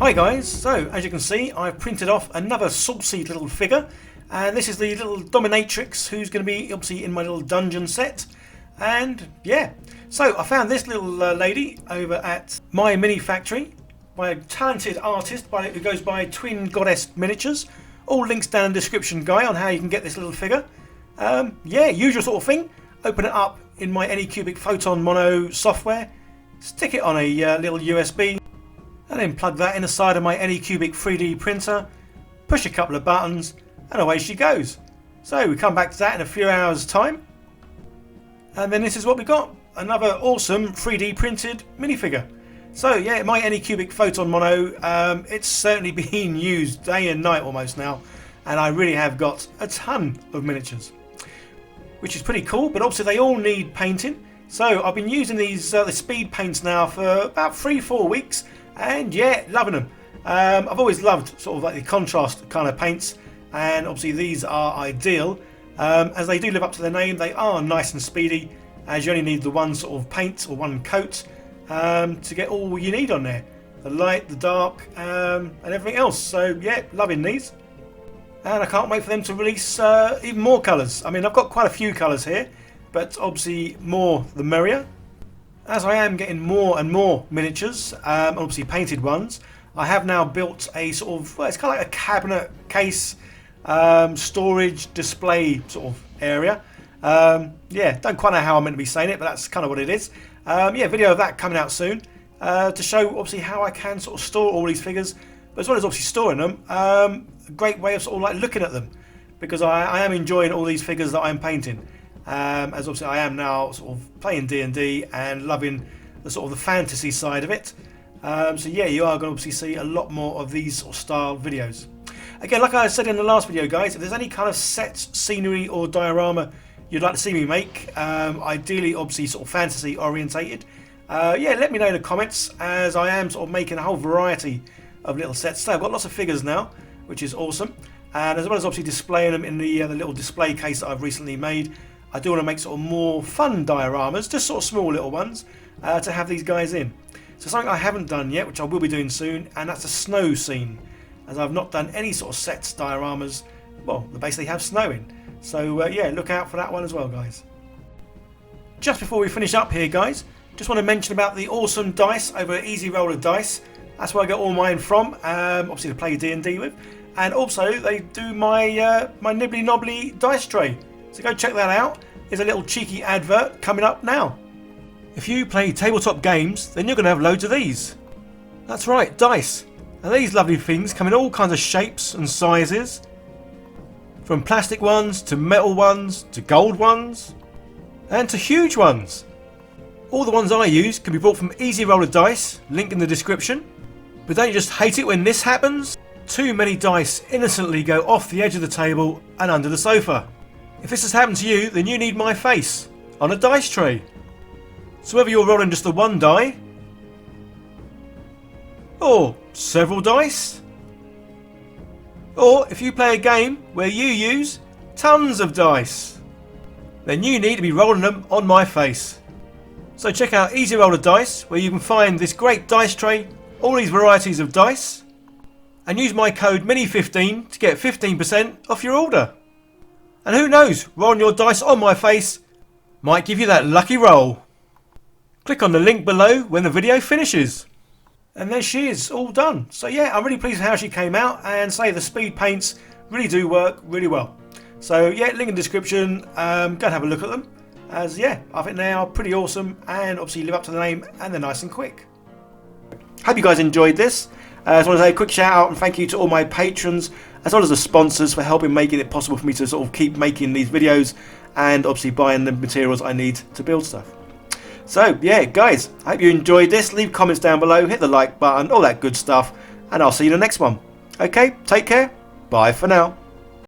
Hi guys, so as you can see I've printed off another saucy little figure, and this is the little Dominatrix who's going to be obviously in my little dungeon set. And yeah, so I found this little lady over at My Mini Factory by a talented artist who goes by Twin Goddess Miniatures. All links down in the description, guy, on how you can get this little figure. Yeah, usual sort of thing. Open it up in my Anycubic Photon Mono software, stick it on a little USB, and then plug that in the side of my Anycubic 3D printer, push a couple of buttons, and away she goes. So we come back to that in a few hours time, and then this is what we got, another awesome 3D printed minifigure. So yeah, my Anycubic Photon Mono, it's certainly been used day and night almost now, and I really have got a ton of miniatures, which is pretty cool. But obviously they all need painting, so I've been using these the speed paints now for about 3-4 weeks. And yeah, loving them. I've always loved sort of like the contrast kind of paints, and obviously these are ideal as they do live up to their name. They are nice and speedy, as you only need the one sort of paint or one coat to get all you need on there, the light, the dark, and everything else. So yeah, loving these, and I can't wait for them to release even more colours. I mean, I've got quite a few colours here, but obviously more the merrier. As I am getting more and more miniatures, obviously painted ones, I have now built a sort of, well, it's kind of like a cabinet case, storage, display sort of area. Yeah, don't quite know how I'm meant to be saying it, but that's kind of what it is. Yeah, video of that coming out soon to show obviously how I can sort of store all these figures, but as well as obviously storing them, a great way of sort of like looking at them, because I am enjoying all these figures that I'm painting. As obviously I am now sort of playing D&D and loving the sort of the fantasy side of it. So yeah, you are going to obviously see a lot more of these sort of style videos. Again, like I said in the last video, guys, if there's any kind of set, scenery or diorama you'd like to see me make, ideally obviously sort of fantasy orientated, yeah, let me know in the comments, as I am sort of making a whole variety of little sets. So I've got lots of figures now, which is awesome, and as well as obviously displaying them in the little display case that I've recently made, I do want to make sort of more fun dioramas, just sort of small little ones, to have these guys in. So something I haven't done yet, which I will be doing soon, and that's a snow scene, as I've not done any sort of sets dioramas, well, they basically have snow in. So yeah, look out for that one as well, guys. Just before we finish up here, guys, just want to mention about the awesome dice over at Easy Roller Dice. That's where I get all mine from, obviously to play D&D with, and also they do my my nibbly knobbly dice tray. So go check that out. There's a little cheeky advert coming up now. If you play tabletop games, then you're going to have loads of these. That's right, dice. And these lovely things come in all kinds of shapes and sizes. From plastic ones, to metal ones, to gold ones, and to huge ones. All the ones I use can be bought from Easy Roller Dice, link in the description. But don't you just hate it when this happens? Too many dice innocently go off the edge of the table and under the sofa. If this has happened to you, then you need my face on a dice tray. So whether you're rolling just the one die, or several dice, or if you play a game where you use tons of dice, then you need to be rolling them on my face. So check out Easy Roller Dice, where you can find this great dice tray, all these varieties of dice, and use my code MINI15 to get 15% off your order. And who knows, rolling your dice on my face might give you that lucky roll. Click on the link below when the video finishes. And there she is, all done. So yeah, I'm really pleased with how she came out, and say the speed paints really do work really well. So yeah, link in the description, go and have a look at them. As yeah, I think they are pretty awesome and obviously live up to the name, and they're nice and quick. Hope you guys enjoyed this. I just want to say a quick shout out and thank you to all my patrons, as well as the sponsors, for helping making it possible for me to sort of keep making these videos, and obviously buying the materials I need to build stuff. So yeah, guys, I hope you enjoyed this. Leave comments down below, hit the like button, all that good stuff, and I'll see you in the next one. Okay, take care, bye for now.